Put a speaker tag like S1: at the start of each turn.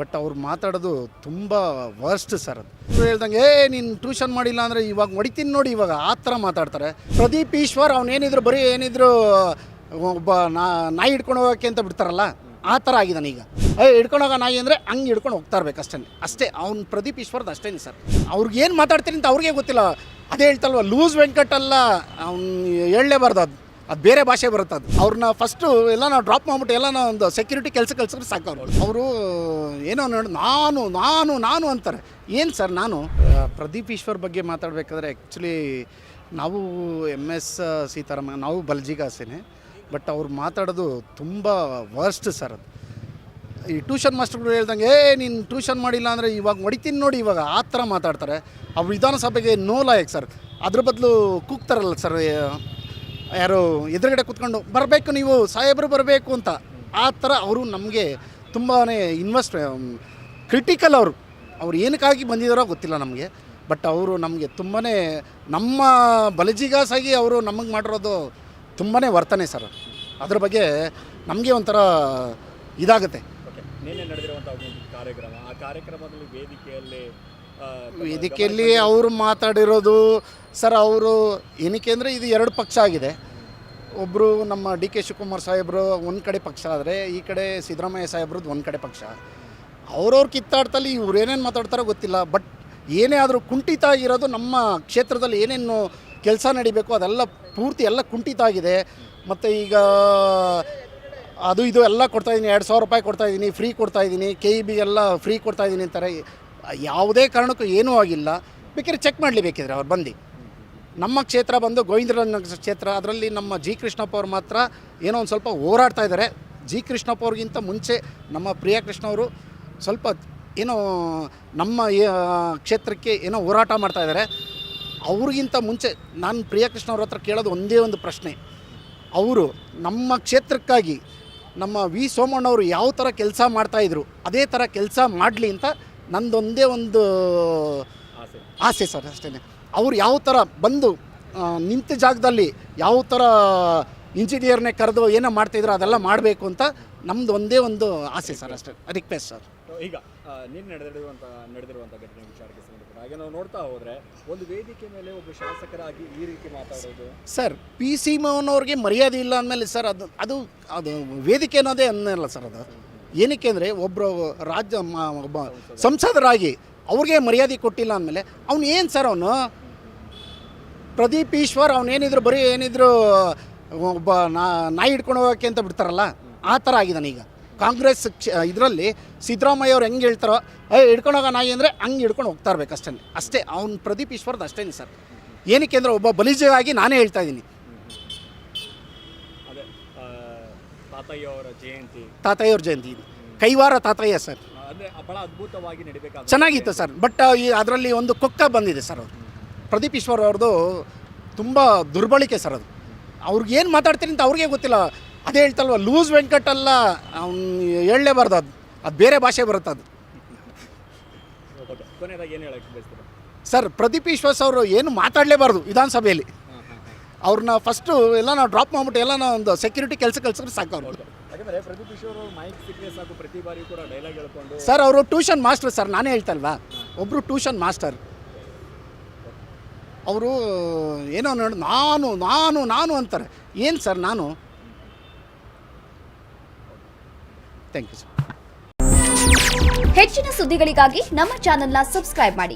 S1: But ಅವ್ರು ಮಾತಾಡೋದು ತುಂಬ ವರ್ಸ್ಟ್ ಸರ್. ಅದು ಹೇಳ್ದಂಗೆ ನೀನು ಟ್ಯೂಷನ್ ಮಾಡಿಲ್ಲ ಅಂದರೆ ಇವಾಗ ಹೊಡಿತೀನಿ ನೋಡಿ, ಇವಾಗ ಆ ಥರ ಮಾತಾಡ್ತಾರೆ. ಪ್ರದೀಪ್ ಈಶ್ವರ್ ಅವನೇನಿದ್ರು ಬರೀ ಏನಿದ್ರು ಒಬ್ಬ ನಾಯಿ ಹಿಡ್ಕೊಂಡು ಹೋಗೋಕ್ಕೆ ಅಂತ ಬಿಡ್ತಾರಲ್ಲ, ಆ ಥರ ಆಗಿದ್ದಾನೆ ಈಗ. ಹಿಡ್ಕೊಂಡು ಹೋಗೋ ನಾಯಿ ಅಂದರೆ ಹಂಗೆ ಹಿಡ್ಕೊಂಡು ಹೋಗ್ತಾ ಇರ್ಬೇಕು ಅಷ್ಟೇ. ಅವ್ನು ಪ್ರದೀಪ್ ಈಶ್ವರ್ದು ಅಷ್ಟೇ ಸರ್. ಅವ್ರಿಗೆ ಏನು ಮಾತಾಡ್ತೀನಿ ಅಂತ ಅವ್ರಿಗೆ ಗೊತ್ತಿಲ್ಲ. ಅದೇ ಹೇಳ್ತಲ್ವ, ಲೂಸ್ ವೆಂಕಟಲ್ಲ, ಅವ್ನು ಹೇಳಲೇಬಾರ್ದು, ಅದು ಬೇರೆ ಭಾಷೆ ಬರುತ್ತೆ. ಅದು ಅವ್ರನ್ನ ಫಸ್ಟು ಎಲ್ಲ ನಾವು ಡ್ರಾಪ್ ಮಾಡಿಬಿಟ್ಟು ಎಲ್ಲ ನಾವು ಒಂದು ಸೆಕ್ಯೂರಿಟಿ ಕೆಲಸ ಕಳ್ಸಿದ್ರೆ ಸಾಕು. ಅವರು ಏನೋ ನೋಡಿ ನಾನು ಅಂತಾರೆ. ಏನು ಸರ್, ನಾನು ಪ್ರದೀಪ್ ಈಶ್ವರ್ ಬಗ್ಗೆ ಮಾತಾಡಬೇಕಾದ್ರೆ ಆ್ಯಕ್ಚುಲಿ ನಾವು MS ಸೀತಾರಾಮನ್, ನಾವು ಬಲ್ಜಿಗಾಸೇನೆ. ಬಟ್ ಅವ್ರು ಮಾತಾಡೋದು ತುಂಬ ವರ್ಸ್ಟ್ ಸರ್. ಅದು ಈ ಟ್ಯೂಷನ್ ಮಾಸ್ಟರ್ಗಳು ಹೇಳ್ದಂಗೆ ನೀನು ಟ್ಯೂಷನ್ ಮಾಡಿಲ್ಲ ಅಂದರೆ ಇವಾಗ ಹೊಡಿತೀನಿ ನೋಡಿ, ಇವಾಗ ಆ ಥರ ಮಾತಾಡ್ತಾರೆ. ಅವ್ರು ವಿಧಾನಸಭೆಗೆ ನೋ ಲಾಯಕ್ ಸರ್. ಅದ್ರ ಬದಲು ಕೂಗ್ತಾರಲ್ಲ ಸರ್, ಯಾರು ಎದುರುಗಡೆ ಕೂತ್ಕೊಂಡು ಬರಬೇಕು, ನೀವು ಸಾಹೇಬರು ಬರಬೇಕು ಅಂತ. ಆ ಥರ ಅವರು ನಮಗೆ ತುಂಬಾ ಕ್ರಿಟಿಕಲ್. ಅವ್ರು ಏನಕ್ಕಾಗಿ ಬಂದಿದ್ದಾರೋ ಗೊತ್ತಿಲ್ಲ ನಮಗೆ. ಬಟ್ ಅವರು ನಮಗೆ ತುಂಬಾ ನಮ್ಮ ಬಲಜಿಗಾಸಾಗಿ ಅವರು ನಮಗೆ ಮಾಡಿರೋದು ತುಂಬಾ ವರ್ತನೆ ಸರ್. ಅದ್ರ ಬಗ್ಗೆ ನಮಗೆ ಒಂಥರ ಇದಾಗುತ್ತೆ.
S2: ನಿನ್ನೆ ನಡೆದಿರುವಂಥ ಕಾರ್ಯಕ್ರಮ, ಆ ಕಾರ್ಯಕ್ರಮದಲ್ಲಿ
S1: ವೇದಿಕೆಯಲ್ಲಿ ಅವರು ಮಾತಾಡಿರೋದು ಸರ್, ಅವರು ಏನಕ್ಕೆ ಅಂದರೆ ಇದು ಎರಡು ಪಕ್ಷ ಆಗಿದೆ. ಒಬ್ಬರು ನಮ್ಮ DK ಶಿವಕುಮಾರ್ ಸಾಹೇಬರು ಒಂದು ಕಡೆ ಪಕ್ಷ ಆದರೆ, ಈ ಕಡೆ ಸಿದ್ದರಾಮಯ್ಯ ಸಾಹೇಬ್ರದ್ದು ಒಂದು ಕಡೆ ಪಕ್ಷ. ಅವ್ರವ್ರು ಕಿತ್ತಾಡ್ತಲ್ಲಿ ಇವ್ರು ಏನೇನು ಮಾತಾಡ್ತಾರೋ ಗೊತ್ತಿಲ್ಲ. ಬಟ್ ಏನೇ ಆದರೂ ಕುಂಠಿತ ಆಗಿರೋದು ನಮ್ಮ ಕ್ಷೇತ್ರದಲ್ಲಿ ಏನೇನು ಕೆಲಸ ನಡಿಬೇಕು ಅದೆಲ್ಲ ಪೂರ್ತಿ ಎಲ್ಲ ಕುಂಠಿತ ಆಗಿದೆ. ಮತ್ತು ಈಗ ಅದು ಇದು ಎಲ್ಲ ಕೊಡ್ತಾಯಿದ್ದೀನಿ, 2,000 ರೂಪಾಯಿ ಕೊಡ್ತಾಯಿದ್ದೀನಿ, ಫ್ರೀ ಕೊಡ್ತಾಯಿದ್ದೀನಿ, KEB ಎಲ್ಲ ಫ್ರೀ ಕೊಡ್ತಾಯಿದ್ದೀನಿ ಅಂತಾರೆ. ಯಾವುದೇ ಕಾರಣಕ್ಕೂ ಏನೂ ಆಗಿಲ್ಲ. ಬೇಕಾದ್ರೆ ಚೆಕ್ ಮಾಡಲಿ, ಬೇಕಿದ್ರೆ ಅವ್ರು ಬಂದು. ನಮ್ಮ ಕ್ಷೇತ್ರ ಬಂದು ಗೋವಿಂದರಾಜನಗರ ಕ್ಷೇತ್ರ. ಅದರಲ್ಲಿ ನಮ್ಮ G. ಕೃಷ್ಣಪ್ಪ ಅವ್ರು ಮಾತ್ರ ಏನೋ ಒಂದು ಸ್ವಲ್ಪ ಹೋರಾಡ್ತಾ ಇದ್ದಾರೆ. G. ಕೃಷ್ಣಪ್ಪ ಅವ್ರಿಗಿಂತ ಮುಂಚೆ ನಮ್ಮ ಪ್ರಿಯಾ ಕೃಷ್ಣ ಅವರು ಸ್ವಲ್ಪ ಏನೋ ನಮ್ಮ ಕ್ಷೇತ್ರಕ್ಕೆ ಏನೋ ಹೋರಾಟ ಮಾಡ್ತಾಯಿದ್ದಾರೆ. ಅವ್ರಿಗಿಂತ ಮುಂಚೆ ನಾನು ಪ್ರಿಯಾ ಕೃಷ್ಣ ಅವ್ರ ಹತ್ರ ಕೇಳೋದು ಒಂದೇ ಒಂದು ಪ್ರಶ್ನೆ. ಅವರು ನಮ್ಮ ಕ್ಷೇತ್ರಕ್ಕಾಗಿ ನಮ್ಮ V. ಸೋಮಣ್ಣವರು ಯಾವ ಥರ ಕೆಲಸ ಮಾಡ್ತಾಯಿದ್ರು ಅದೇ ಥರ ಕೆಲಸ ಮಾಡಲಿ ಅಂತ ನಂದೊಂದೇ ಒಂದು ಆಸೆ ಸರ್, ಅಷ್ಟೇ. ಅವ್ರು ಯಾವ ಥರ ಬಂದು ನಿಂತ ಜಾಗದಲ್ಲಿ ಯಾವ ಥರ ಇಂಜಿನಿಯರ್ನೇ ಕರೆದು ಏನೋ ಮಾಡ್ತಾಯಿದ್ರು ಅದೆಲ್ಲ ಮಾಡಬೇಕು ಅಂತ ನಮ್ಮದು ಒಂದೇ ಒಂದು ಆಸೆ ಸರ್, ಅಷ್ಟೇ. Request sir.
S2: ಈಗ ನಿನ್ನೆ ನಡೆದಿರುವಂಥ ಘಟನೆ ವಿಚಾರಕ್ಕೆ ಸಂಬಂಧಪಟ್ಟ ಹಾಗೆ ನಾವು ನೋಡ್ತಾ ಹೋದರೆ, ಒಂದು ವೇದಿಕೆ ಮೇಲೆ ಒಬ್ಬ ಶಾಸಕರಾಗಿ ಈ ರೀತಿ ಮಾತಾಡೋದು ಸರ್,
S1: PC ಮೋಹನ್ ಅವ್ರಿಗೆ ಮರ್ಯಾದೆ ಇಲ್ಲ ಅಂದಮೇಲೆ ಸರ್, ಅದು ವೇದಿಕೆ ಅನ್ನೋದೇ ಅನ್ನಲ್ಲ ಸರ್. ಅದು ಏನಕ್ಕೆ ಅಂದರೆ ಒಬ್ಬರು ಒಬ್ಬ ಸಂಸದರಾಗಿ ಅವ್ರಿಗೆ ಮರ್ಯಾದೆ ಕೊಟ್ಟಿಲ್ಲ ಅಂದಮೇಲೆ ಅವನು ಏನು ಸರ್, ಅವನು ಪ್ರದೀಪ್ ಈಶ್ವರ್ ಅವನೇನಿದ್ರು ಬರೀ ಏನಿದ್ರು ಒಬ್ಬ ನಾಯಿ ಹಿಡ್ಕೊಂಡು ಹೋಗೋಕ್ಕೆ ಅಂತ ಬಿಡ್ತಾರಲ್ಲ, ಆ ಥರ ಆಗಿದ್ದಾನೆ ಈಗ. ಕಾಂಗ್ರೆಸ್ ಇದರಲ್ಲಿ ಸಿದ್ದರಾಮಯ್ಯ ಅವ್ರು ಹೆಂಗೆ ಹೇಳ್ತಾರೋ, ಹಿಡ್ಕೊಂಡು ಹೋಗೋ ನಾಯಿ ಅಂದರೆ ಹಂಗೆ ಹಿಡ್ಕೊಂಡು ಹೋಗ್ತಾ ಇರ್ಬೇಕು ಅಷ್ಟೇ. ಅವ್ನು ಪ್ರದೀಪ್ ಈಶ್ವರ್ದು ಅಷ್ಟೇ ಸರ್. ಏನಕ್ಕೆ ಅಂದರೆ ಒಬ್ಬ ಬಲಿಜವಾಗಿ ನಾನೇ ಹೇಳ್ತಾ ಇದ್ದೀನಿ.
S2: ಅದೇ ತಾತಯ್ಯವ್ರ
S1: ಜಯಂತಿ ಕೈವಾರ ತಾತಯ್ಯ ಸರ್,
S2: ಅಂದರೆ ಬಹಳ ಅದ್ಭುತವಾಗಿ ನಡಿಬೇಕಾಗಿ
S1: ಚೆನ್ನಾಗಿತ್ತು ಸರ್. ಬಟ್ ಅದರಲ್ಲಿ ಒಂದು ಕೊಕ್ಕ ಬಂದಿದೆ ಸರ್. ಅವರು ಪ್ರದೀಪ್ ಈಶ್ವರ್ ಅವ್ರದ್ದು ತುಂಬ ದುರ್ಬಳಿಕೆ ಸರ್. ಅದು ಅವ್ರಿಗೆ ಏನು ಮಾತಾಡ್ತೀನಿ ಅಂತ ಅವ್ರಿಗೆ ಗೊತ್ತಿಲ್ಲ. ಅದೇ ಹೇಳ್ತಲ್ವ, ಲೂಸ್ ವೆಂಕಟಲ್ಲ, ಅವ್ನು ಹೇಳಲೇಬಾರ್ದು, ಅದು ಬೇರೆ ಭಾಷೆ ಬರುತ್ತೆ. ಅದು
S2: ಕೊನೆಯದಾಗಿ ಏನು ಹೇಳಕ್ಕೆ ಬಯಸ್ತೀರಾ
S1: ಸರ್? ಪ್ರದೀಪ್ ಈಶ್ವರ್ ಅವರು ಏನು ಮಾತಾಡಲೇಬಾರ್ದು ವಿಧಾನಸಭೆಯಲ್ಲಿ. ಅವ್ರನ್ನ ಫಸ್ಟು ಎಲ್ಲ ನಾವು ಡ್ರಾಪ್ ಮಾಡಿಬಿಟ್ಟು ಎಲ್ಲ ನಾವು ಒಂದು ಸೆಕ್ಯೂರಿಟಿ ಕೆಲಸ ಕಳ್ಸಿದ್ರೆ ಸಾಕು. ಅವರು
S2: ಯಾಕಂದರೆ ಪ್ರದೀಪ್ ಈಶ್ವರ್ ಮೈಕ್ ಸಿಕ್ಕರೆ ಸಾಕು, ಪ್ರತಿ ಬಾರಿ ಕೂಡ ಡೈಲಾಗ್ ಹೇಳ್ಕೊಂಡು.
S1: ಸರ್, ಅವರು ಟ್ಯೂಷನ್ ಮಾಸ್ಟರ್ ಸರ್, ನಾನೇ ಹೇಳ್ತಲ್ವಾ, ಒಬ್ಬರು ಟ್ಯೂಷನ್ ಮಾಸ್ಟರ್. ಅವರು ಏನೋ ನೋಡಿ ನಾನು ಅಂತಾರೆ. ಏನು ಸರ್, ನಾನು ಥ್ಯಾಂಕ್ ಯು ಸರ್.
S3: ಹೆಚ್ಚಿನ ಸುದ್ದಿಗಳಿಗಾಗಿ ನಮ್ಮ ಚಾನೆಲ್ನ ಸಬ್ಸ್ಕ್ರೈಬ್ ಮಾಡಿ.